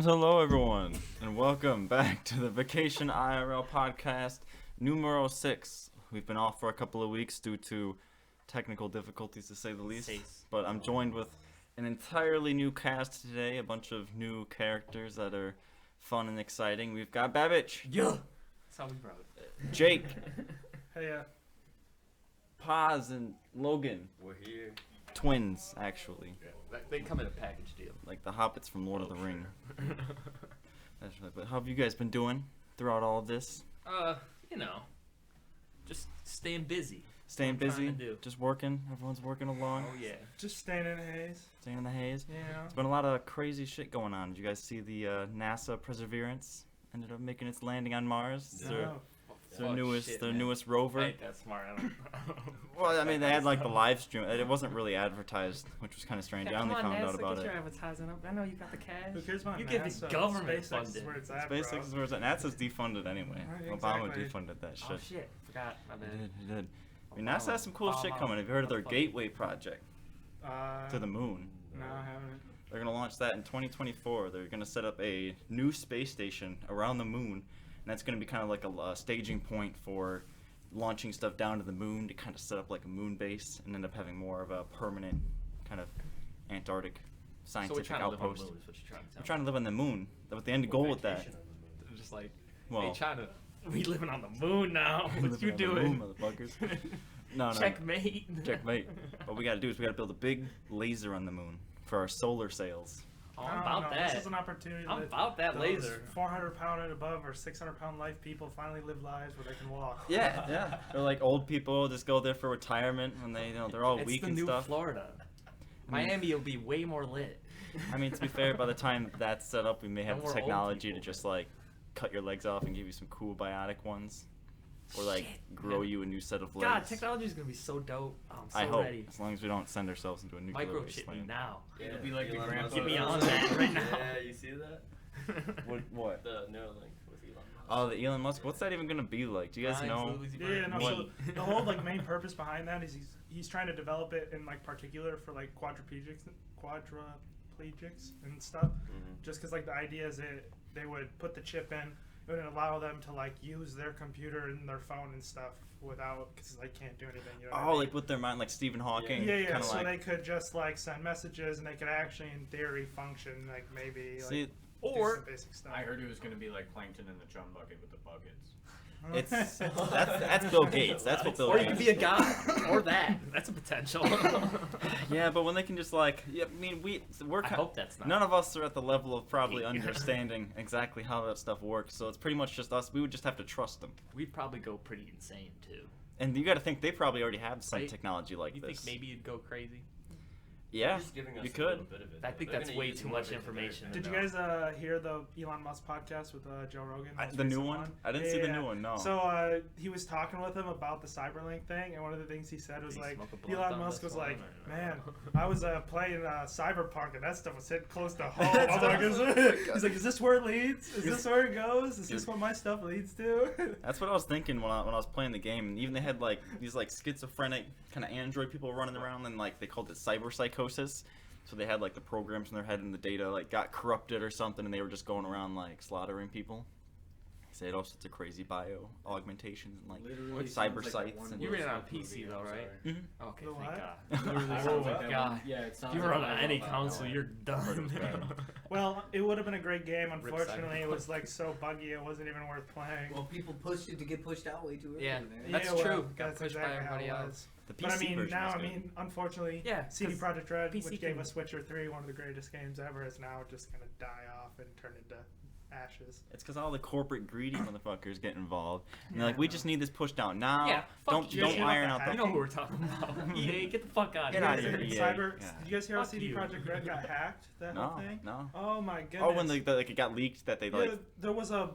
And hello, everyone, and welcome back to the VacationIRL podcast, numero 6. We've been off for a couple of weeks due to technical difficulties, to say the least. But I'm joined with an entirely new cast today, a bunch of new characters that are fun and exciting. We've got Babbage. Yeah. That's how we brought it. Jake. Hey, Paz and Logan. We're here. Twins, actually. Yeah. They come in a package deal. Like the hobbits from Lord of the Ring. That's right. But how have you guys been doing throughout all of this? Just staying busy. Staying busy? Trying to do. Just working? Everyone's working along? Oh, yeah. just staying in the haze. Staying in the haze? Yeah. There's been a lot of crazy shit going on. Did you guys see the NASA Perseverance ended up making its landing on Mars? Their newest rover. I ain't that smart. I don't know. Well, I mean, they had like the live stream. It wasn't really advertised, which was kind of strange. I only found out about it. Get your advertising up. I know you got the cash. Who cares about You NASA? get the government SpaceX funded. is where it's at, SpaceX is where it's at. NASA's defunded anyway. Right, Obama exactly. defunded that shit. Oh, shit. Forgot. My bad. He did. I mean, NASA has some cool shit coming. Have you heard of their Gateway project to the moon? No, I haven't. They're going to launch that in 2024. They're going to set up a new space station around the moon, and that's going to be kind of like a staging point for launching stuff down to the moon to kind of set up like a moon base and end up having more of a permanent kind of Antarctic scientific outpost. We're trying to live on the moon. That's the end goal with that. They're just like, Well, hey, China, we living on the moon now. What you living on the doing? moon, motherfuckers. No. Checkmate. Checkmate. What we got to do is we got to build a big laser on the moon for our solar sails. Oh, I I'm don't about know. that. This is an opportunity. I'm about that those laser. 400-pound and above or 600-pound life people finally live lives where they can walk. Yeah. They're like old people just go there for retirement when they, they're all It's weak the and new stuff. Florida. Miami will be way more lit. I mean, to be fair, by the time that's set up, we may have No the more old technology to people. just like cut your legs off and give you some cool biotic ones, or like Shit, grow man. you a new set of legs. God, technology is gonna be so dope. I'm so I hope, ready. as long as we don't send ourselves into a nuclear Microchip me wasteland. now. Yeah, It'll be like the Elon grandpa. Musk. Get me on that right now. Yeah, you see that? What? The Neuralink with Elon Musk. Oh, the Elon Musk. What's that even gonna be like? Do you guys know? Yeah, no. What? So the whole like main purpose behind that is he's trying to develop it in like particular for like quadriplegics and stuff. Just because like the idea is they would put the chip in. It would allow them to like use their computer and their phone and stuff without, because they can't do anything. You know what I mean? Like with their mind, like Stephen Hawking. Yeah. Kinda So like, they could just like send messages, and they could actually, in theory, function like maybe like see, do Or some basic stuff. I heard it was going to be like plankton in the chum bucket with the buckets. it's that's Bill Gates. That's what Bill Or you Gates. could be a god. Or that. That's a potential. Yeah, but when they can just like, I mean, we're I hope that's not. none of us are at the level of probably understanding exactly how that stuff works. So it's pretty much just us. We would just have to trust them. We'd probably go pretty insane too. And you got to think they probably already have some Right? technology like You this. think maybe you'd go crazy? Yeah, Just giving us you a little could. bit of it. I think They're that's gonna way use too more much of it to their information. Did you advantage. guys hear the Elon Musk podcast with Joe Rogan? Most The new recent one? I didn't see the new one. No. So he was talking with him about the Cyberlink thing, and one of the things he said was Did he like, smoke a blunt Elon on Musk this was one, like, or- man, I was playing Cyberpunk, and that stuff was hitting close to home. That's I'm what like, I was he's like, is this where it leads? Is this where it goes? Is this what my stuff leads to? That's what I was thinking when I was playing the game, and even they had like these like schizophrenic kind of android people running around, and like they called it cyberpsychosis. So they had like the programs in their head and the data like got corrupted or something, and they were just going around like slaughtering people. They had all sorts of crazy bio augmentations and like Literally cyber sounds like sites. that one and You Will ran it on Smith PC movie, though, I'm right? sorry. Mhm. Okay, The thank what? God. Literally Oh sounds my like that God. one. Yeah, it sounds If you were like on that any one. console, you're done. Well, it would have been a great game. Rip Unfortunately, it Cyberpunk. was like so buggy, it wasn't even worth playing. Well, people pushed it to get pushed out way too early. Yeah. Man. That's Yeah, true. Got That's pushed by exactly how everybody it else. was. The PC But I mean, version now, was I good. mean, unfortunately, Yeah, CD 'cause Projekt Red, PC which gave can- us Witcher 3, one of the greatest games ever, is now just going to die off and turn into ashes. It's because all the corporate greedy motherfuckers get involved, and they're like, we just need this pushed out now. Yeah, fuck don't you. don't Yeah, iron you out know the. You know who we're talking about. EA, get the fuck out Get of outta here. here, EA. Cyber, Yeah. did you guys hear how Fuck CD you. Projekt Red got hacked? That whole thing? No. Oh my goodness. Oh, when like it got leaked that they Yeah, like. there was the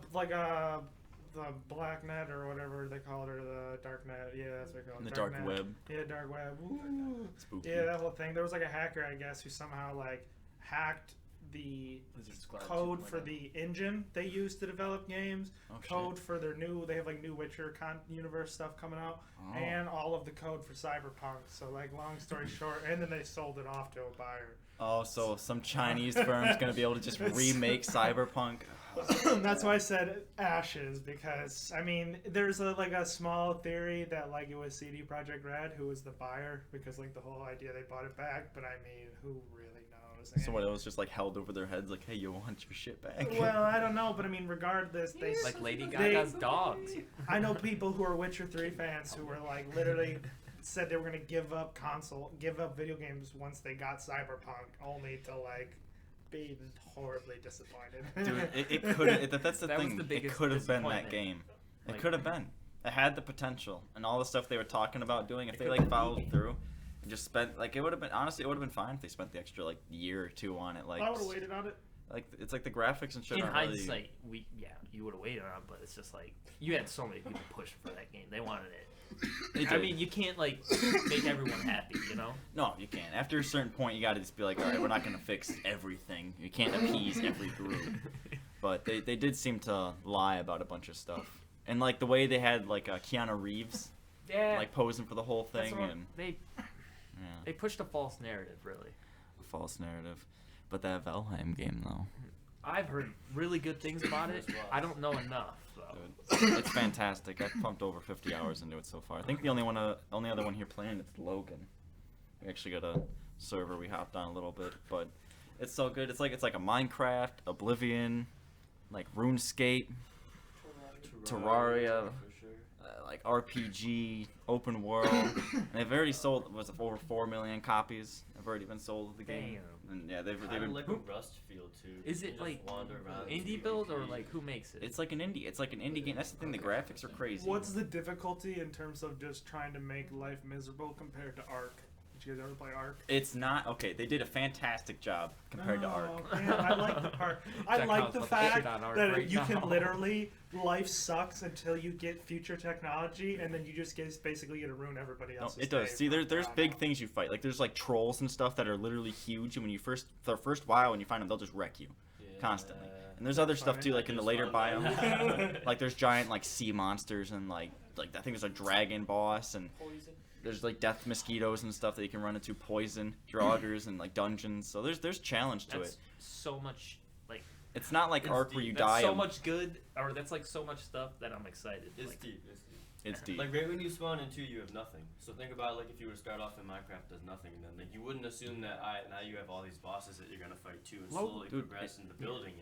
black net or whatever they call it, or the dark net. Yeah, that's what they call it. The dark net. web. Yeah, dark web. Ooh. Spooky. Yeah, that whole thing. There was like a hacker, I guess, who somehow like hacked the code for the engine they use to develop games, Oh, shit. code for their they have like new Witcher universe stuff coming out, Oh. and all of the code for Cyberpunk. So like, long story short, and then they sold it off to a buyer. Oh, so some Chinese firm's gonna be able to just remake Cyberpunk. That's why I said Ashes, because I mean, there's a small theory that like it was CD Projekt Red who was the buyer, because like the whole idea they bought it back. But I mean, who really knows? So what? It was just like held over their heads, like, hey, you want your shit back? Well, I don't know, but I mean, regardless, they Like Lady they- Gaga's dogs. I know people who are Witcher 3 fans who were like literally said they were gonna give up video games once they got Cyberpunk, only to like be horribly disappointed. Dude, it could. That's the That was thing. the It biggest could have been that disappointment. game. It Like- could have been. It had the potential, and all the stuff they were talking about doing. If It they could've like been followed eaten. through, and just spent like it would have been. Honestly, it would have been fine if they spent the extra like year or two on it. Like, I would have waited on it. like it's like the graphics and shit. In aren't really- hindsight, you would have waited on it, but it's just like you had so many people pushing for that game. They wanted it. They I did. mean, you can't like make everyone happy, you know? No, you can't. After a certain point, you got to just be like, all right, we're not gonna fix everything. You can't appease every group. But they did seem to lie about a bunch of stuff, and like the way they had like Keanu Reeves Yeah. like posing for the whole that's thing, what- and they yeah, pushed a false narrative, really. a false narrative. But that Valheim game though, I've heard really good things about it. I don't know enough, though. dude, it's fantastic. I've pumped over 50 hours into it so far. I think the only other one here playing it's Logan. We actually got a server we hopped on a little bit, but it's so good. It's like a Minecraft, Oblivion, like RuneScape, Terraria, For sure. like RPG, open world. And they've already sold over 4 million copies. Have already been sold of the game. And yeah, they've Kind been. of like a Rust feel too. Is You it just like wander around indie PvP. build or like who makes it? It's like an indie. It's like an indie game. That's the thing. The graphics are crazy. What's the difficulty in terms of just trying to make life miserable compared to Ark? Did you guys ever play Ark? It's not okay. They did a fantastic job compared to Ark. Oh, man, I like the part. I Jack like House the loves fact shit on Ark that right you now. can literally life sucks until you get future technology, and then you just basically get to ruin everybody No, else's. it does. day See, from there's now big on. things you fight. Like there's like trolls and stuff that are literally huge, and when you their first while when you find them, they'll just wreck you constantly. And there's other stuff too, like in the later biomes. Like there's giant like sea monsters and like I think there's a dragon boss and there's like death mosquitoes and stuff that you can run into, poison, draugrs and like dungeons. So there's challenge to That's it. so much like It's not like It's Ark where you deep. that's die. so and- much good, or that's like so much stuff that I'm excited. It's Like, deep. It's deep. It's deep. Like right when you spawn into, you have nothing. So think about like if you were to start off in Minecraft as nothing, and then like you wouldn't assume that now you have all these bosses that you're gonna fight too, and Well, slowly dude, progress into building.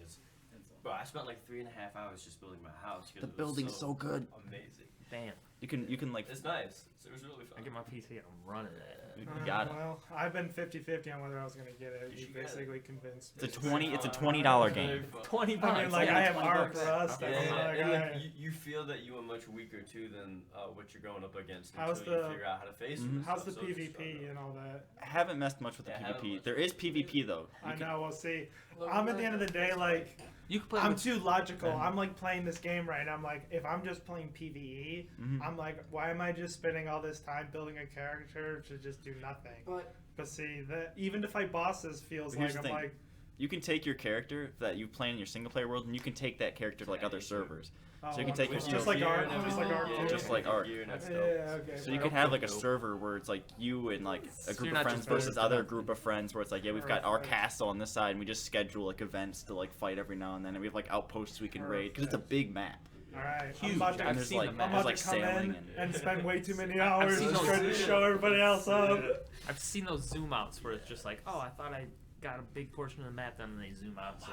Bro, I spent like 3.5 hours just building my house. 'cause The it was building's so good. Amazing. damn, You can like It's nice. So it was really fun. I get my PC and I'm running it. you got it. Well, I've been 50-50 on whether I was going to get it. You You should get it. basically convinced It's a me. $20 game. 20 bucks. I mean, like, yeah, I have 20 Ark bucks. Rust. Yeah, I'm like, and like alright. you feel that you are much weaker too than what you're going up against How's until you the- figure out how to face Mhm. it. and How's the stuff, so it's just PvP fun. and all that? I haven't messed much with the Yeah, haven't PvP. much. There is PvP though. You I can- know. We'll see. I'm at the end of the day like. You can play I'm with too logical. Ben. I'm like playing this game right. I'm like, if I'm just playing PVE, Mhm. I'm like, why am I just spending all this time building a character to just do nothing? But see, that even to fight bosses feels But here's like the I'm thing. like, You can take your character that you play in your single player world, and you can take that character to like other servers. oh, So you can take your just stuff- like gear Ark, and just like everything. Ark, Yeah, too. Just like Ark. gear and Yeah, everything. okay. So you well, can have like a Dope. server where it's like you and like a So group you're of not friends just versus playing other nothing. group of friends where it's like, yeah, we've got our castle on this side and we just schedule like events to like fight every now and then, and we have like outposts we can raid because it's a big map. All right, Huge. I'm about to, I've there's seen like the map. I'm there's about like to come sailing in and and spend way too many I've hours seen just those trying to videos. show everybody else up. I've seen those zoom outs where it's just like, oh, I thought I got a big portion of the map, then they zoom out. So.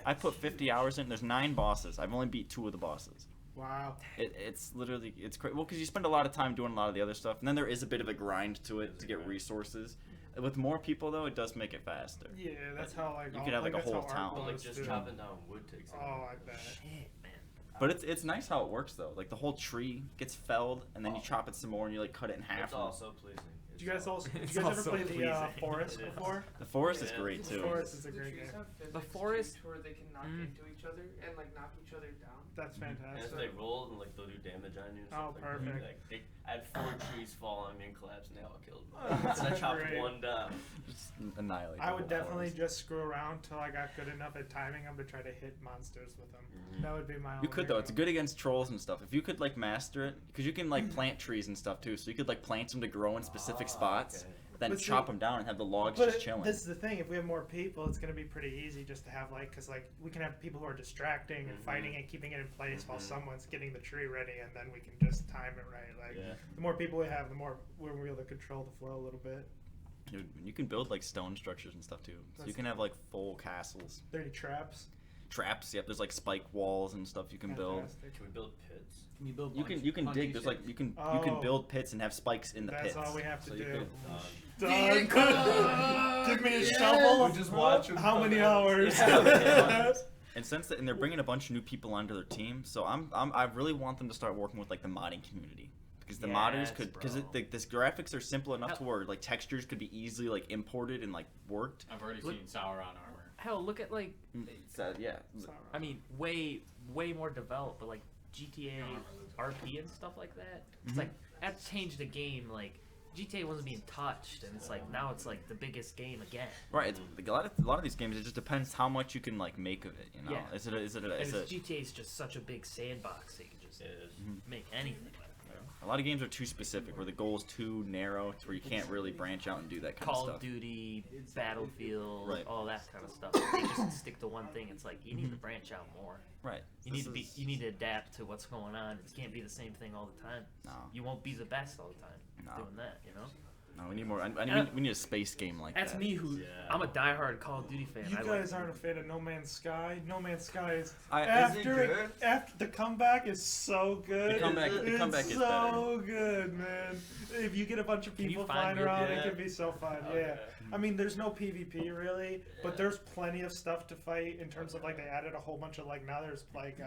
I put 50 hours in. There's 9 bosses. I've only beat 2 of the bosses. Wow. It's literally it's crazy. Well, because you spend a lot of time doing a lot of the other stuff, and then there is a bit of a grind to it to get resources. With more people though, it does make it faster. Yeah, that's how like You all, could have, like, a that's how whole Ark town. But like was, just too. chopping down wood takes. Oh, I bet. Shit, man. But it's nice how it works though. Like the whole tree gets felled, and then you chop it some more, and you like cut it in half. It's all so pleasing. Did you guys also? Did It's you guys ever also play the pleasing. forest It is. before? The forest is Yeah. great The too. forest is a great game. The forest- where they can knock Mm. into each other and like knock each other down. That's And if fantastic. they roll and like they'll do damage on you. And Oh, stuff like that. perfect. Like, I had 4 trees fall on me and collapse, and they all killed me. Oh, that's and I chopped great. one down. Just annihilate. I the would whole definitely forest. just screw around till I got good enough at timing them to try to hit monsters with them. That would be my. You only could though. It's goal. good against trolls and stuff. If you could like master it, because you can like plant trees and stuff too. So you could like plant them to grow in specific spots. Okay. then But chop see- them down and have the logs But just chilling. this is the thing. If we have more people, it's going to be pretty easy just to have because we can have people who are distracting and fighting and keeping it in place while someone's getting the tree ready, and then we can just time it right. Yeah. The more people we have, the more we're able to control the flow a little bit. Dude, you can build like stone structures and stuff too. So you That's can have like full castles. There are any traps? Traps, yep. There's like spike walls and stuff you can build. Fantastic. Can we build pits? Can you build? You can dig. There's like you can build pits and have spikes in the That's pits. all we have to So you do. could- Done. Give me a shovel. We just watch 'em How come many in. hours? And and they're bringing a bunch of new people onto their team, so I really want them to start working with like the modding community because the modders Yes, could bro. this graphics are simple enough to where like textures could be easily like imported and like worked. I've already Look- seen Sauron armor. Hell, look at like, So yeah, I mean, way more developed, but like GTA RP and stuff like that. It's like that changed the game. Like GTA wasn't being touched, and it's like now it's like the biggest game again. right. It's, like, a lot of these games, it just depends how much you can like make of it. You know, Yeah. is it And is it GTA is just such a big sandbox that you can just It is. make anything. a lot of games are too specific where the goal is too narrow to where you can't really branch out and do that kind Call of of stuff. Duty, Battlefield, Right. all that kind of stuff. They just stick to one thing. It's like you need to branch out more. Right. You need to adapt to what's going on. It can't be the same thing all the time. No. You won't be the best all the time No. doing that, you know? No, we need more. We need a space game like That's that. me who I'm a diehard Call of Duty fan. You I guys like, aren't a fan of No Man's Sky. No Man's Sky is Is it good? after the comeback is so good. The comeback it's is so good, man. If you get a bunch of you people find flying good around, yeah? it can be so fun. Okay. Yeah. I mean, there's no PvP really, but there's plenty of stuff to fight in terms of like they added a whole bunch of like now there's like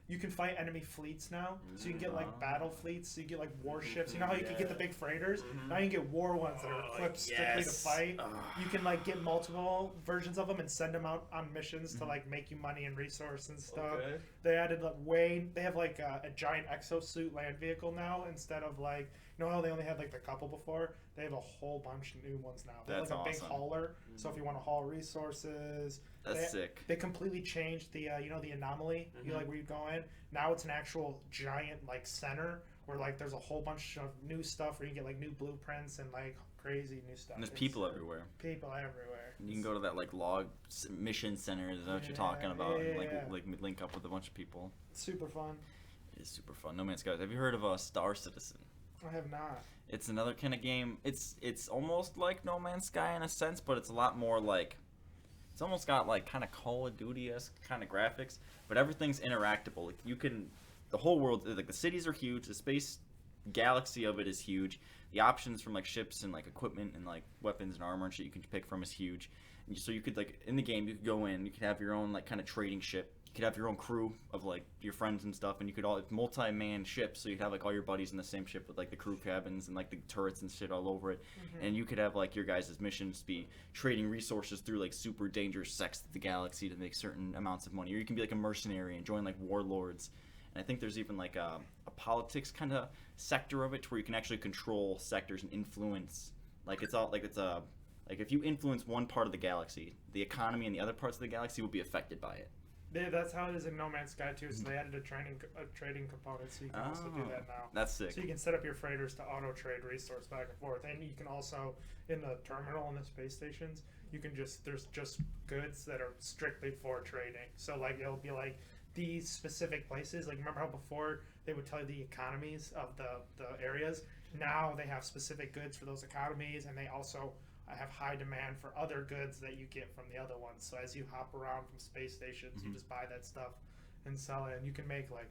you can fight enemy fleets now, so you can get like battle fleets. So you get like warships. You know how you can get the big freighters? Now you can get war ones that are equipped strictly to fight. You can like get multiple versions of them and send them out on missions to like make you money and resource and stuff. Okay. They added like they have like a giant exosuit land vehicle now instead of like you know how they only had like the couple before. They have a whole bunch of new ones now. They have That's like a big awesome. hauler. So if you want to haul resources, That's they, sick. They completely changed the you know the anomaly. You like where you go in. Now it's an actual giant like center where like there's a whole bunch of new stuff where you can get like new blueprints and like crazy new stuff. And there's It's, people everywhere. People everywhere. You can go to that like mission center. Is that what you're talking about? And, like link up with a bunch of people. Super fun. It's super fun. No Man's Sky. Have you heard of Star Citizen? I have not. It's another kind of game. It's almost like No Man's Sky in a sense, but it's a lot more like. It's almost got like kind of Call of Duty-esque kind of graphics, but everything's interactable. Like you can, the whole world, like the cities are huge, the space galaxy of it is huge. The options from like ships and like equipment and like weapons and armor and shit you can pick from is huge. And so you could like in the game you could go in, you could have your own like kind of trading ship. You could have your own crew of like your friends and stuff, and you could all it's multi-man ships, so you'd have like all your buddies in the same ship with like the crew cabins and like the turrets and shit all over it. And you could have like your guys' missions be trading resources through like super dangerous sects of the galaxy to make certain amounts of money, or you can be like a mercenary and join like warlords. And I think there's even like a politics kind of sector of it to where you can actually control sectors and influence. Like it's all like like if you influence one part of the galaxy, the economy in the other parts of the galaxy will be affected by it. That's how it is in No Man's Sky too. So they added a trading component, so you can also do that now. That's sick. So you can set up your freighters to auto trade resource back and forth, and you can also in the terminal in the space stations, you can there's just goods that are strictly for trading. So like it'll be like these specific places. Like remember how before they would tell you the economies of the areas. Now they have specific goods for those economies, and they also have high demand for other goods that you get from the other ones. So as you hop around from space stations, you just buy that stuff and sell it, and you can make like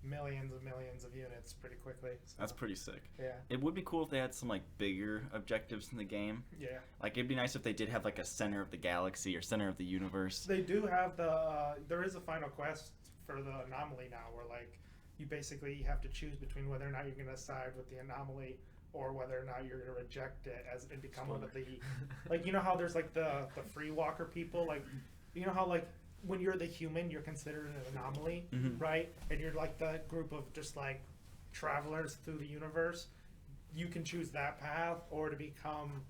millions of units pretty quickly. So, That's pretty sick. yeah. It would be cool if they had some like bigger objectives in the game. Yeah. Like it'd be nice if they did have like a center of the galaxy or center of the universe. They do have there is a final quest for the anomaly now where like you basically have to choose between whether or not you're going to side with the anomaly or whether or not you're going to reject it as and become one of the like you know how there's like the free walker people, like you know how like when you're the human you're considered an anomaly, right? And you're like the group of just like travelers through the universe. You can choose that path or to become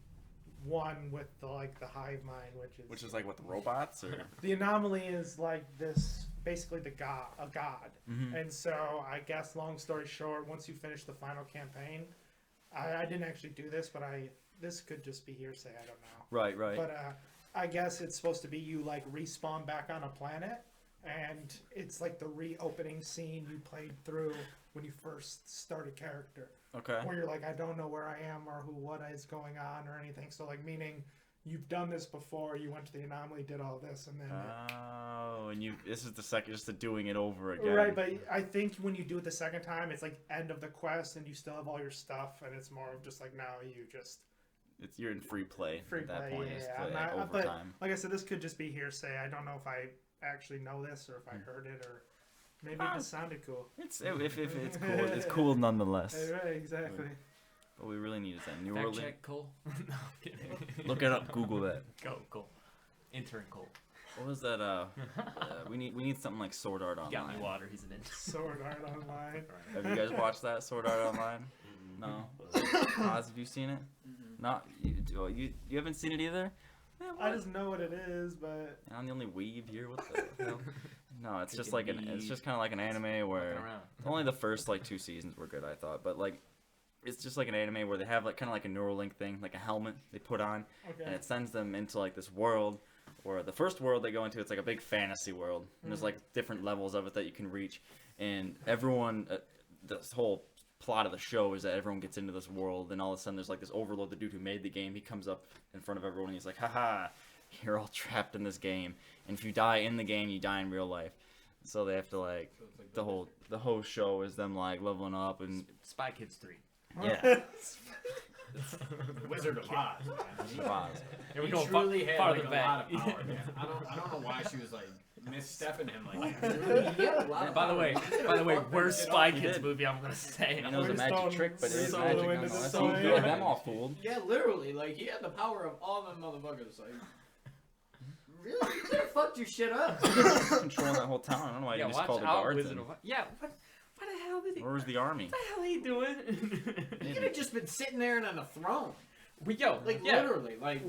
one with the hive mind, Which is like what, the robots or the anomaly is like this basically a god. And so I guess long story short, once you finish the final campaign, I didn't actually do this, but this could just be hearsay. I don't know. Right. But I guess it's supposed to be you like respawn back on a planet, and it's like the reopening scene you played through when you first start a character. Okay. Where you're like, I don't know where I am or what is going on or anything. So like, meaning you've done this before. You went to the anomaly, did all this, and then. Oh, and this is the second, just the doing it over again. Right, but I think when you do it the second time, it's like end of the quest, and you still have all your stuff, and it's more of just like now you just. You're in free play at that point. It's Yeah. play, like, But overtime. like I said, this could just be hearsay. I don't know if I actually know this or if I heard it or maybe it just sounded cool. If it's cool, it's cool nonetheless. Right, exactly. What we really need is that New Fact Orleans. check Cole. No, I'm kidding. Look it up. Google that. Go Cole. Intern Cole. What was that? We need something like Sword Art Got me Online. water. He's an intern. Sword Art Online. Have you guys watched that Sword Art Online? No. Oz, have you seen it? Not you haven't seen it either. Man, I what? just know what it is, but I'm the only weeb here. What the hell? No, it's just Kicking like it's knees, just kind of like an anime where Fucking around. only the first like 2 seasons were good, I thought, but like it's just like an anime where they have like kind of like a Neuralink thing, like a helmet they put on, and okay. it sends them into like this world. Or the first world they go into, it's like a big fantasy world, and there's like different levels of it that you can reach, and everyone, this whole plot of the show is that everyone gets into this world, and all of a sudden there's like this overlord, the dude who made the game, he comes up in front of everyone and he's like, haha, you're all trapped in this game, and if you die in the game, you die in real life. So they have to like, the whole show is them like leveling up and Spy Kids 3. yeah. Wizard of Oz. Man. Oz. Here we He go. truly had farther like, a back. lot of power, man. I don't know why she was like misstepping him like that. He had a lot of By the way, power. worst It Spy all- he Kids did. movie I'm gonna say. He knows a We're magic throwing trick, but it is solo magic into the nonetheless. soil. He got them all fooled. Yeah, literally, like he had the power of all them motherfuckers. Like, really, you could have fucked your shit up. Controlling that whole town. I don't know why Yeah, you just watch called the out, guards. Wizard in. of Oz. Yeah, what the hell did he? Where was the army? What the hell are you doing? You could have just been sitting there and on a throne, Yo, like yeah. literally, like.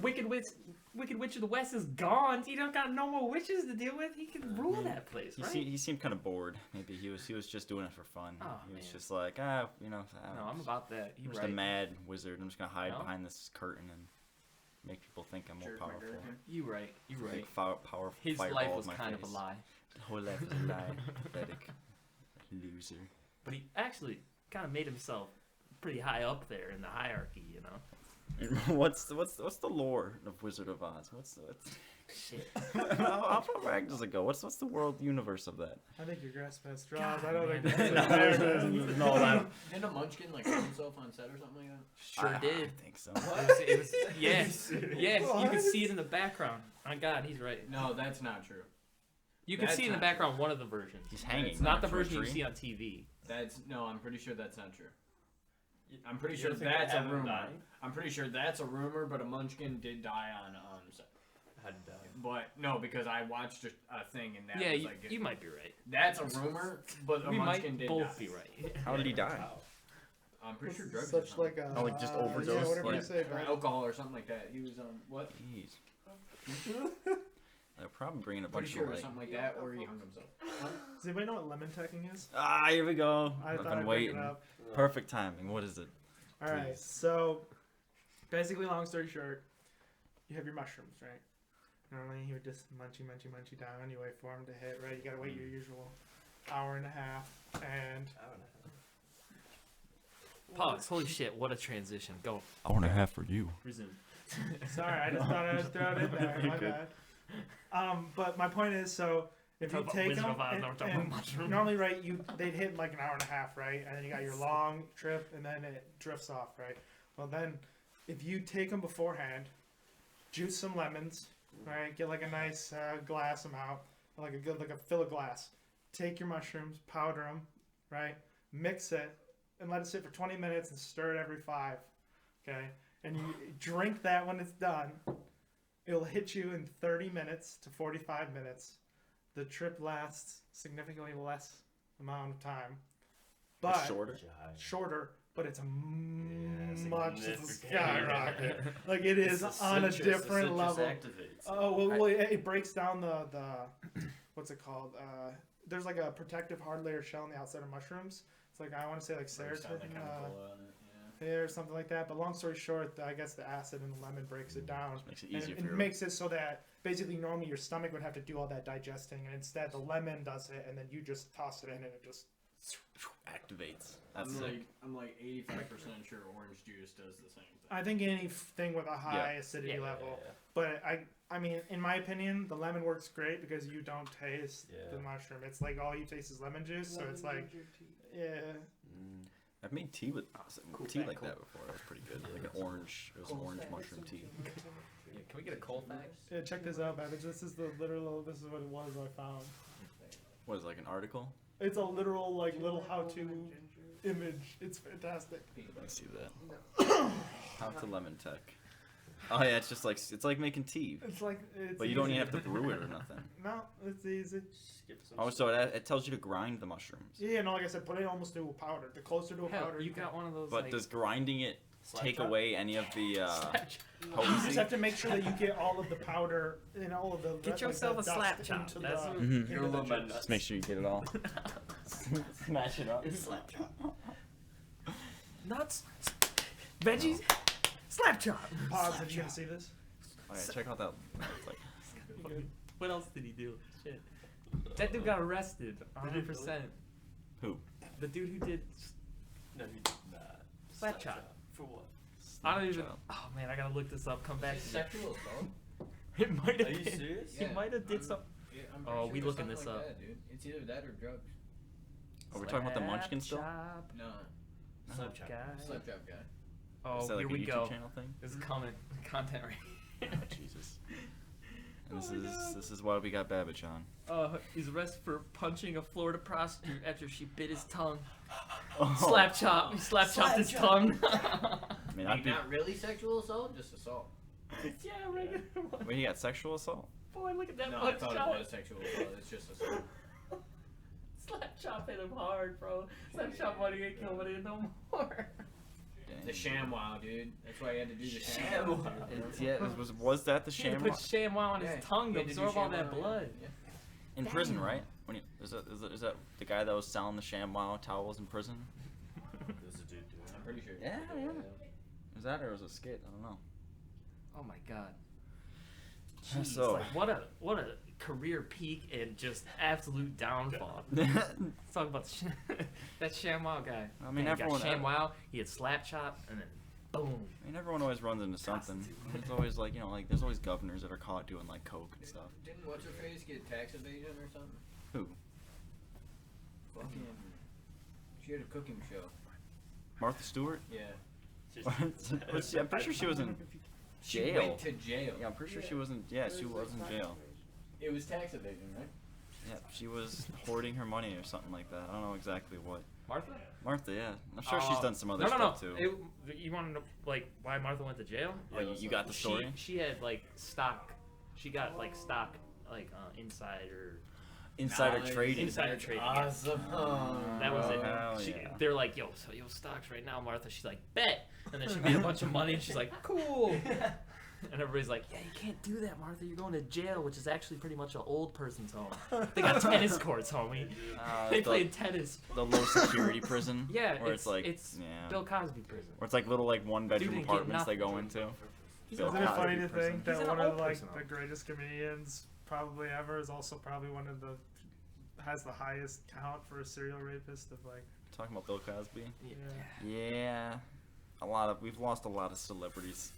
Wicked Witch of the West is gone. He don't got no more witches to deal with. He can rule that place, right? He seemed kind of bored. Maybe he was just doing it for fun. Oh, he was man. just like, I No, don't know, I'm about that. I'm You're just right. a mad wizard. I'm just gonna hide No. behind this curtain and make people think I'm more Jerk my powerful. dirt. You right. You Big right. powerful His fireball life in was my kind face. of a lie, The whole life is a lie. Pathetic loser. but he actually kind of made himself pretty high up there in the hierarchy, you know. what's the lore of Wizard of Oz? What's Shit. how far back does it go? What's the world universe of that? I think you're grasping at straws. God, I don't man, think that's that's a- No, that Didn't a munchkin like kill himself on set or something like that? Sure I did. think so. It was yes, yes. You could see it in the background. On God, he's right. No, that's not true. You can That's see in the not background one of the versions. He's hanging. It's Not the from a version you tree. see on TV. I'm pretty sure that's not true. I'm pretty You sure don't think that's a Evan rumor. died? I'm pretty sure that's a rumor, but a munchkin did die on set. Had to die. But no, because I watched a thing and that Yeah, was you, like you might be right. that's a rumor, but a We munchkin might did both die. be right. How did he die? I'm pretty sure drugs. or such something. like a Oh, like just overdose, Yeah, whatever like- you say, or bro. alcohol or something like that. He was what? Jeez. They're probably bringing a Pretty bunch sure of it was like. something like that, or he hung himself. Does anybody know what lemon teching is? Ah, here we go. I I've thought been I'd pick waiting. it up. Perfect timing. What is it? All right, Please. so basically, long story short, you have your mushrooms, right? Normally, you would just munchy down. You wait for them to hit, right? You gotta wait your usual hour and a half, and Pause. Holy shit! What a transition. Go. Hour and a half for you. Resume. sorry, I just thought I'd throw it in there. My Good. bad. But my point is, so if you Talk about take Wizard them, of Oz, now we're talking about mushrooms. normally, right, they'd hit in like an hour and a half, right, and then you got your long trip, and then it drifts off, right. Well, then if you take them beforehand, juice some lemons, right, get like a nice glass amount, like a fill of glass. Take your mushrooms, powder them, right, mix it, and let it sit for 20 minutes and stir it every 5, okay. And you drink that when it's done. It'll hit you in 30 minutes to 45 minutes. The trip lasts significantly less amount of time, but Shorter. but it's a Yeah, much significant. skyrocket. Like it is on a different level. Oh well, it breaks down the what's it called? There's like a protective hard layer shell on the outside of mushrooms. It's like I want to say like Breaks down the serotonin. chemical on it, or something like that. But long story short, I guess the acid in the lemon breaks it down. Just makes it And easier for it your makes it so that basically normally your stomach would have to do all that digesting, and instead the lemon does it, and then you just toss it in, and it just. activates. That's I'm sick. like 85% sure orange juice does the same thing. I think anything with a high acidity level. But I mean, in my opinion, the lemon works great because you don't taste the mushroom. It's like all you taste is lemon juice, so it's like, I've made tea with tea like that before. That was pretty good. Like an orange, it was orange mushroom tea. Yeah, can we get a Colfax? Yeah, check this out, Babbage. This is what it was I found. What is it, like an article? It's a literal like little how-to image. It's fantastic. Let me see that. How to lemon tech. Oh yeah, it's like making tea. But you don't even have to brew it or nothing. No, it's easy. Oh, so it tells you to grind the mushrooms. Yeah, no, like I said, put it almost to a powder. The closer to a Hell, powder, you got one of those. But like, does grinding it take chop? away any of the You just potency? have to make sure that you get all of the powder and all of the. Get yourself a slap chop. Into That's what- into You're the a little chips. Just make sure you get it all. Smash it up. slap chop. Nuts, veggies, slap chop. Pause. Did you guys see this? Oh yeah, check out that. It's like, What else did he do? Shit. That dude got arrested. 100%. who? The dude who did. No, he did not. Slap chop. For what? I don't even. Child. Oh man, I gotta look this up. Come back. to me. Sexual assault? It might have Are you been. serious? He Yeah. might have did something. Yeah, I'm Oh, pretty we sure looking it's this something up. like that, dude. It's either that or drugs. Are we talking about the Munchkin still? Chop No, Slap chop. guy. slap chop guy. Oh, Is that here like a we YouTube go. channel thing? This is content right here. Oh Jesus. And Oh my God. this is why we got Babbage on. He's arrested for punching a Florida prostitute after she bit his tongue. Oh. Slap chop. He slap chopped his tongue. I mean, I'd Wait, be, not really sexual assault, just assault. Yeah, regular one. wait, he got sexual assault? Boy, look at that No, I punch thought chop. it was sexual assault. It's just assault. Slap chop hit him hard, bro. Slap chop money ain't kill money no more. Dang. The ShamWow, dude. That's why he had to do the ShamWow. ShamWow. It's, yeah, was that the He had sham to put ShamWow on Yeah, his tongue he to had to do absorb all that ShamWow, blood. Yeah. in prison, right? When he, is that the guy that was selling the ShamWow towels in prison? There's a dude doing I'm pretty sure. Yeah. Was that or was it a skit? I don't know. Oh my god. Yeah, Jeez, so- like, what a career peak and just absolute downfall. Let's talk about that ShamWow guy. I mean, Man, he everyone- got ShamWow, he had slap chop, and then boom. I mean, everyone always runs into something. There's always like, there's always governors that are caught doing like coke and stuff. Didn't what's her face get tax evasion or something? Who? Fucking. She had a cooking show. Martha Stewart? Yeah. I'm pretty sure she was in She jail. went to jail. Yeah, I'm pretty sure she wasn't. Yeah, she was in jail. It was tax evasion, right? Yeah, she was hoarding her money or something like that. I don't know exactly what. Martha? Martha, yeah. I'm sure she's done some other no, stuff too. You want to know like why Martha went to jail? Oh, you got the story? She had like stock. She got like stock insider. Insider Nice. trading. Insider trading. yeah. Awesome. That was it. Hell She, yeah. They're like, yo, so yo stocks right now, Martha. She's like, bet. And then she made a bunch of money, and she's like, cool. And everybody's like, yeah, you can't do that, Martha. You're going to jail, which is actually pretty much an old person's home. They got tennis courts, homie. They the, played tennis. the low security prison. Yeah, where it's like it's yeah, Bill Cosby prison. where it's like little like one bedroom Dude didn't get apartments they nothing. go into. He's Bill an Isn't it old funny Cosby to prison. think that He's an one of old like person, the though. greatest comedians probably ever is also probably one of the has the highest count for a serial rapist of like Talking about Bill Cosby. Yeah. Yeah, we've lost a lot of celebrities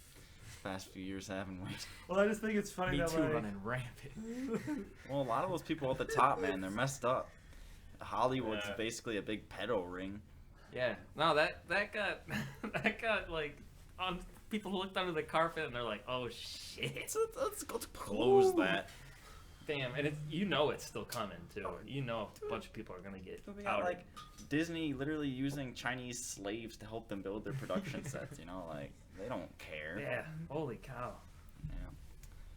the past few years, haven't we? Well, I just think it's funny Me that too, like running rampant. Well, a lot of those people at the top, man, they're messed up. Hollywood's Yeah. basically a big pedo ring. Yeah. No, that got that got like on people looked under the carpet and they're like, oh shit. Let's go to close Ooh. that. Damn, and it's it's still coming too. You know a bunch of people are gonna get We got, outed. like Disney literally using Chinese slaves to help them build their production sets. Like they don't care. Yeah. Holy cow. Yeah.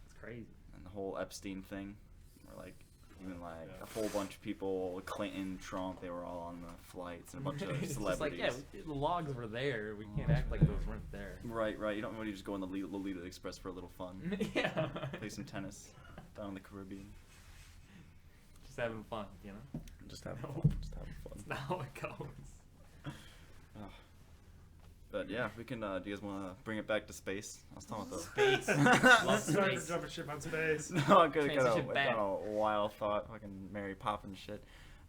It's crazy. And the whole Epstein thing, where like even like a whole bunch of people, Clinton, Trump, they were all on the flights and a bunch of It's just like, celebrities. yeah, the logs were there. We can't act like those weren't there. Right. You don't want to just go on the Lolita Express for a little fun, Yeah. play some tennis down in the Caribbean. Just having fun, you know? Just having fun. Just having fun. That's not how it goes. Ugh. But yeah, we can. Do you guys want to bring it back to space? I was talking about Space. Let's Love start space. jumping ship on space. No, I could have Transition got back. a wild thought, fucking Mary Poppins shit.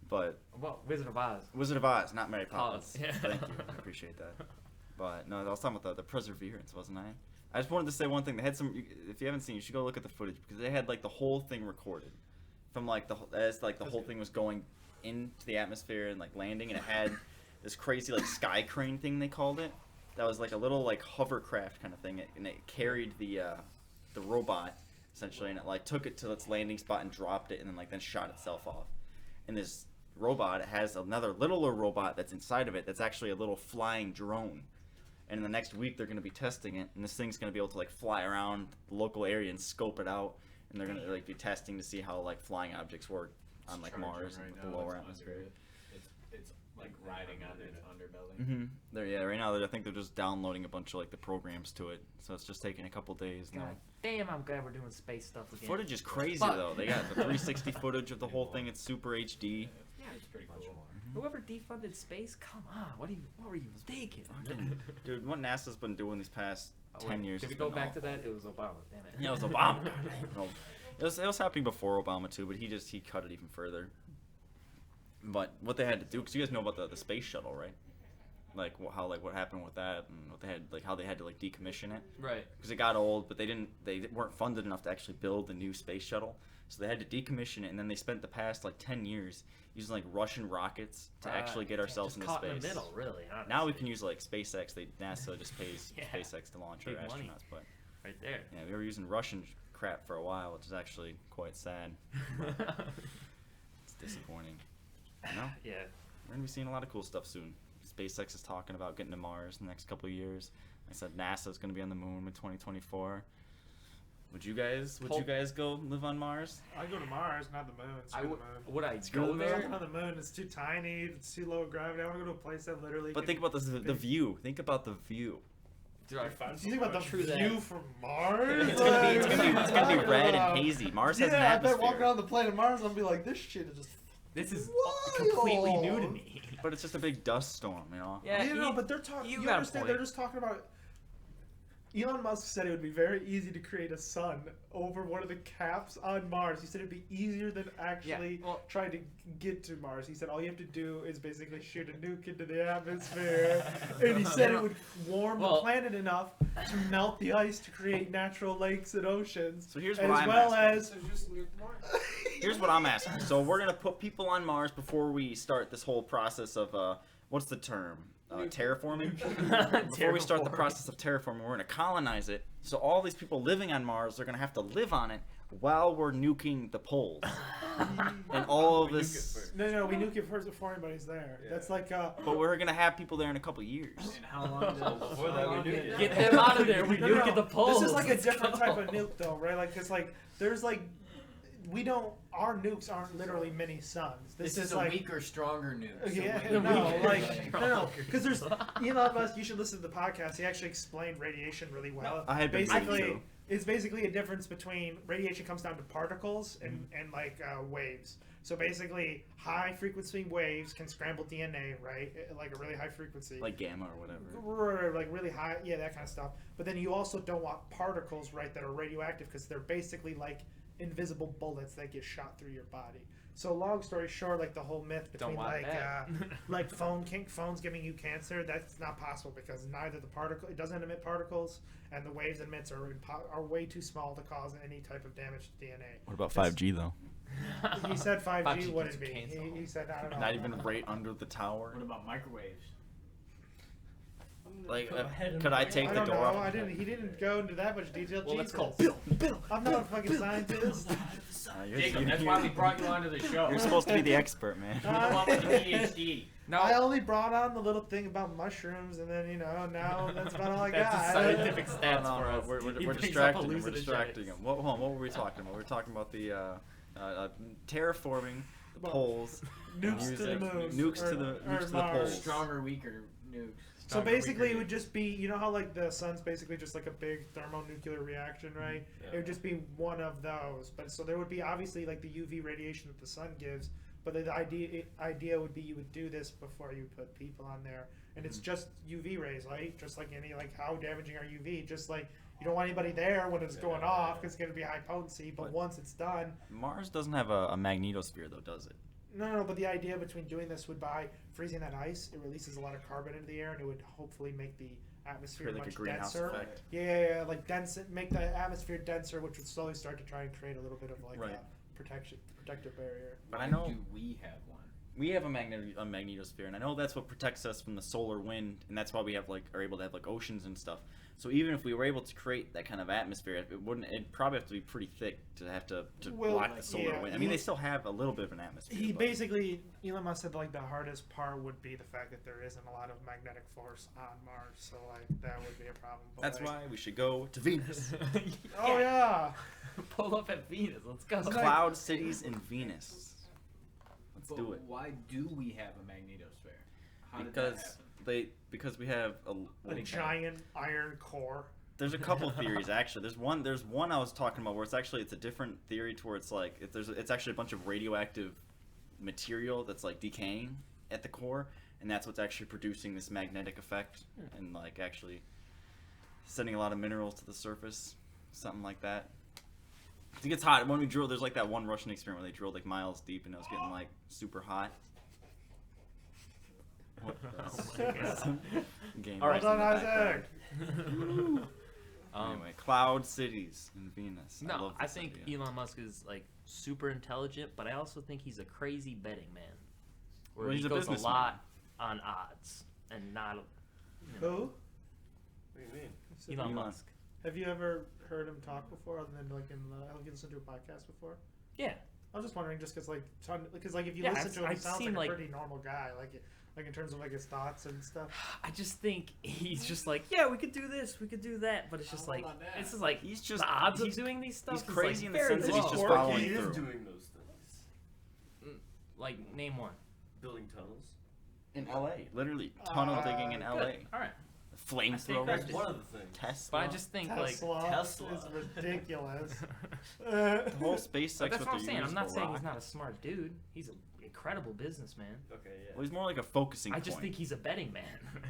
But Well, Wizard of Oz. Wizard of Oz, not Mary Poppins. Pause. Yeah. Thank you, I appreciate that. But no, I was talking about the Perseverance, wasn't I? I just wanted to say one thing. They had some. If you haven't seen, you should go look at the footage because they had like the whole thing recorded, from like as like the whole thing was going into the atmosphere and like landing, and it had this crazy like sky crane thing they called it. That was like a little like hovercraft kind of thing, and it carried the robot essentially, and it like took it to its landing spot and dropped it, and then shot itself off. And this robot has another littler robot that's inside of it that's actually a little flying drone. And in the next week they're going to be testing it, and this thing's going to be able to like fly around the local area and scope it out, and they're going to like be testing to see how like flying objects work on like Mars and the lower atmosphere. It's like riding on its underbelly. Mm-hmm. Right now I think they're just downloading a bunch of like the programs to it, so it's just taking a couple days now. God damn, I'm glad we're doing space stuff The again. footage is crazy Fuck. though. They got the 360 footage of the whole thing. It's super HD. Yeah, It's pretty cool. whoever defunded space, come on, what were you thinking? Dude, what NASA's been doing these past 10 years. Did we has go been back to awful. that? It was Obama, damn it. Yeah, it was Obama. No, it was happening before Obama too, but he cut it even further. But what they had to do, because you guys know about the space shuttle, right? Like what happened with that, and what they had how they had to like decommission it Right. because it got old, but they weren't funded enough to actually build the new space shuttle, so they had to decommission it, and then they spent the past like 10 years using like Russian rockets to actually get ourselves just into caught space. in the middle, really. Now we honestly. can use like SpaceX. NASA just pays Yeah. SpaceX to launch our Big money. astronauts, but right there. yeah, we were using Russian crap for a while, which is actually quite sad. It's disappointing. No, Yeah. we're gonna be seeing a lot of cool stuff soon. SpaceX is talking about getting to Mars in the next couple of years. I said NASA's gonna be on the moon in 2024. Would you guys go live on Mars? I go to Mars, not the moon. I Screw would. the moon. Would I Screw go the moon. there? Something on the moon. It's too tiny. It's too low gravity. I want to go to a place that literally. But can think about this, the big- view. Think about the view. Dude, I Do you think about the True that. view from Mars? It's gonna be red and hazy. Mars has an Yeah, I bet atmosphere. walking around the planet Mars, I'll be like, this shit is just. this is Wild. completely new to me. But it's just a big dust storm, you know? Yeah, You know, but they're talking. you You got a understand? point. They're just talking about. Elon Musk said it would be very easy to create a sun over one of the caps on Mars. He said it'd be easier than actually well- trying to get to Mars. He said all you have to do is basically shoot a nuke into the atmosphere. And he said it would warm the Well- planet enough to melt the ice to create natural lakes and oceans. So here's as what I'm well asking. as So just nuke Mars. Here's what I'm asking. So we're gonna put people on Mars before we start this whole process of what's the term? Terraforming. Before we start the Terraforming. process of terraforming, we're gonna colonize it. So all these people living on Mars are gonna have to live on it while we're nuking the poles. And all of this. No, we nuke it first before anybody's there. Yeah. That's like But we're gonna have people there in a couple years. And how long does Before that, we how do long it. does- Get them out of there. We No, nuke no, at the poles. This is like a Let's different type go. of nuke, though, right? Like, cause like there's like we don't. Our nukes aren't literally mini suns. This is a like weaker, stronger nuke. So yeah, we- no, weaker, like stronger. no, because there's Elon Musk. You should listen to the podcast. He actually explained radiation really well. I had been reading basically. too. It's basically a difference between radiation comes down to particles and like waves. So basically, high frequency waves can scramble DNA, right? Like a really high frequency. Like gamma or whatever. Like really high, yeah, that kind of stuff. But then you also don't want particles, right, that are radioactive because they're basically like invisible bullets that get shot through your body. So long story short, like the whole myth Don't between want like that. like phones giving you cancer, that's not possible because neither the particle, it doesn't emit particles, and the waves it emits are way too small to cause any type of damage to DNA. What about 5G though? He said 5G 5G wouldn't gets be. canceled. He said I don't know. Not even right under the tower. What about microwaves? Like, Go ahead and could I break take I the don't door know. off? He didn't go into that much detail. Well, let's Jesus. call Bill. I'm not a fucking scientist. Jacob, that's why we brought you onto the show. You're supposed to be the expert, man. You're the one with the PhD. No, I only brought on the little thing about mushrooms, and then now that's about all I That's got. his scientific stats No, for no, us. we're He brings up distracting him. We're hallucinogenics. distracting him. Hold on, what were we talking about? We were talking about the terraforming the Well, poles. Nukes to the using moon. Nukes to the or nukes to the Mars. poles. Stronger, weaker nukes. So Stronger, basically, weaker it would just be, you know how like the sun's basically just like a big thermonuclear reaction, right? Yeah. It would just be one of those. But so there would be obviously like the UV radiation that the sun gives But the idea would be you would do this before you put people on there, and it's just UV rays, right? Just like any how damaging are UV? Just like you don't want anybody there when it's going off because it's going to be high potency. But once it's done, Mars doesn't have a magnetosphere though, does it? no. But the idea between doing this would by freezing that ice, it releases a lot of carbon into the air, and it would hopefully make the atmosphere Create like a much greenhouse denser. effect. Yeah, like make the atmosphere denser, which would slowly start to try and create a little bit of Right. a protective barrier. But I know Do we have one? we have a magnetosphere, and I know that's what protects us from the solar wind, and that's why we have are able to have oceans and stuff. So even if we were able to create that kind of atmosphere, it'd probably have to be pretty thick to have to Well, block the solar yeah, wind. I mean, they still have a little bit of an atmosphere. He but- basically, Elon Musk said the hardest part would be the fact that there isn't a lot of magnetic force on Mars, so that would be a problem. But, That's why we should go to Venus. Oh yeah. Pull up at Venus. Let's go. Cloud cities in Venus. Let's But do it. why do we have a magnetosphere? How did that happen? Because we have A giant iron core. There's a couple theories actually. There's one I was talking about where it's a different theory to where it's actually a bunch of radioactive material that's decaying at the core, and that's what's actually producing this magnetic effect and actually sending a lot of minerals to the surface, something like that. It gets hot when we drill. There's that one Russian experiment where they drilled miles deep and it was getting super hot. What game? All right. Well done, in the background. Isaac. Anyway, cloud cities in Venus. No, I this think idea. Elon Musk is super intelligent, but I also think he's a crazy betting man. Where Well, he he's a goes a businessman. lot on odds and not. Who? What do you mean? Elon Elon. Musk. Have you ever heard him talk before, other than have you listened to a podcast before? Yeah. I was just wondering, just because if you Yeah, listen to him, he I've sounds seen, like a pretty normal guy, like in terms of his thoughts and stuff. I just think he's just yeah, we could do this, we could do that, but it's just How about that? it's just He's just the odds he's- of doing these stuff. he's is, crazy in the very sense that he's low. just Or following He is through. doing those things. Name one. Building tunnels. In LA, literally tunnel digging in LA. Good. All right. Flamethrower. corrected. That's one of the things. Tesla. But I just think Tesla, Tesla. is ridiculous. the whole SpaceX. But that's with what I'm the saying. I'm not reusable saying he's not a rockets. smart dude. He's an incredible businessman. Okay, yeah. Well, he's more like a focusing I point. just think he's a betting man.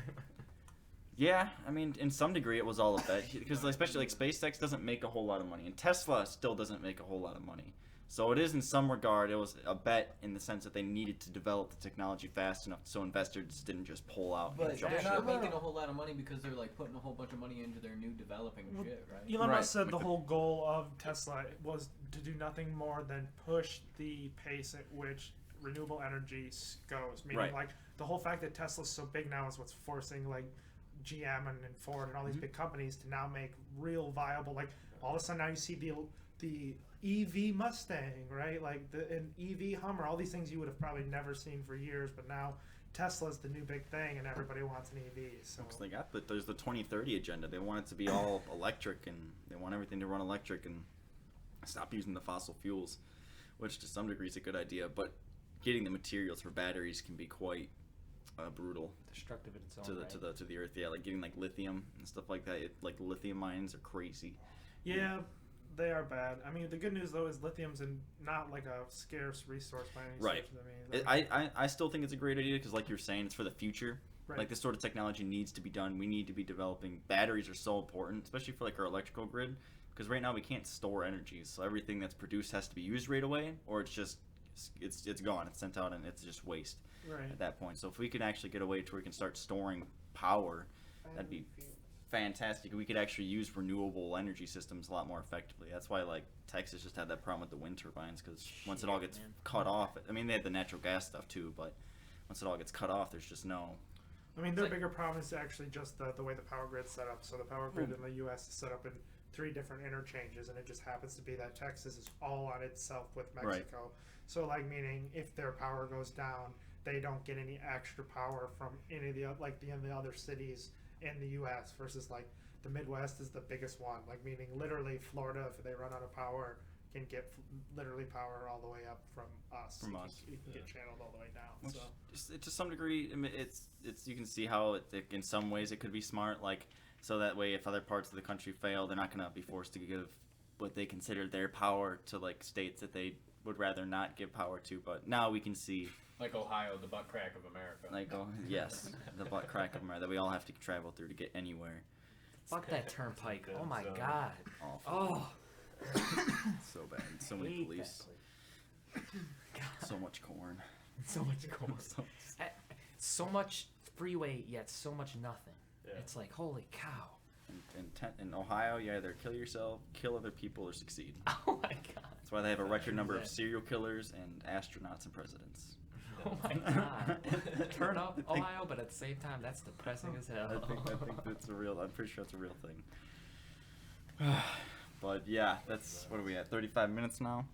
Yeah, I mean, in some degree, it was all a bet because, especially SpaceX doesn't make a whole lot of money, and Tesla still doesn't make a whole lot of money. So it is, in some regard, it was a bet in the sense that they needed to develop the technology fast enough so investors didn't just pull out. But and jump they're ship. not making a whole lot of money because they're putting a whole bunch of money into their new developing Well, shit, right? Elon Right. Musk said the whole goal of Tesla was to do nothing more than push the pace at which renewable energy goes. Meaning, Right. the whole fact that Tesla's so big now is what's forcing GM and Ford and all these big companies to now make real viable. All of a sudden now you see the EV Mustang, right? An EV Hummer. All these things you would have probably never seen for years, but now Tesla's the new big thing, and everybody wants an EV. So Because they got there's the 2030 agenda. They want it to be all electric, and they want everything to run electric and stop using the fossil fuels, which to some degree is a good idea. But getting the materials for batteries can be quite brutal Destructive in its own to the right. to the earth. Yeah, getting lithium and stuff like that. Lithium mines are crazy. yeah, they are bad. I mean, the good news though is lithium's not a scarce resource by any Right. stretch of the means. I still think it's a great idea because, like you're saying, it's for the future. Right. This sort of technology needs to be done. We need to be developing. Batteries are so important, especially for our electrical grid, because right now we can't store energy. So everything that's produced has to be used right away, or it's just it's gone. It's sent out and it's just waste Right. at that point. So if we can actually get a way to where we can start storing power, that'd be fantastic. We could actually use renewable energy systems a lot more effectively. That's why Texas just had that problem with the wind turbines, because once it all gets man. cut off, I mean they had the natural gas stuff too, but once it all gets cut off, there's just no. I mean, their Like- bigger problem is actually just the way the power grid's set up. So the power grid in the U.S. is set up in 3 different interchanges, and it just happens to be that Texas is all on itself with Mexico. So meaning if their power goes down, they don't get any extra power from any of the other cities in the U.S. versus the Midwest is the biggest one. Meaning literally Florida, if they run out of power, can get literally power all the way up from us. From You us. can, you can get channeled all the way down. Which, So. to some degree, I mean, it's you can see how in some ways it could be smart, so that way if other parts of the country fail, they're not going to be forced to give what they consider their power to states that they would rather not give power to, but now we can see, Like Ohio, the butt crack of America. like, oh yes, the butt crack of America that we all have to travel through to get anywhere. Fuck that turnpike. Oh my So- god. Awful. Oh. So bad. So many hate police. that place. So much corn. So much corn. So- So much freeway, yet so much nothing. Yeah. It's like, holy cow. in Ohio, you either kill yourself, kill other people, or succeed. Oh my god. That's why they have a record number of Yeah. serial killers and astronauts and presidents. Oh my god. Turn up Ohio, but at the same time, that's depressing as hell. I think that's a real. I'm pretty sure it's a real thing. But yeah, that's what are we at? 35 minutes now.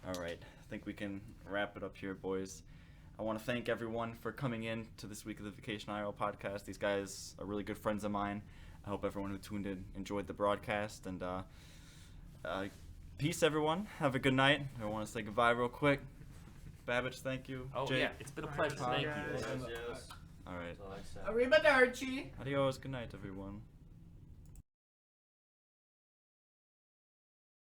All right, I think we can wrap it up here, boys. I want to thank everyone for coming in to this week of the VacationIRL podcast. These guys are really good friends of mine. I hope everyone who tuned in enjoyed the broadcast. And peace, everyone. Have a good night. I want to say goodbye real quick. Babbage, thank you. Oh Jake. yeah, it's been a pleasure. Alright, Thank guys. you. Yes. All right. That's all I said. Arrivederci. Adios. Good night, everyone.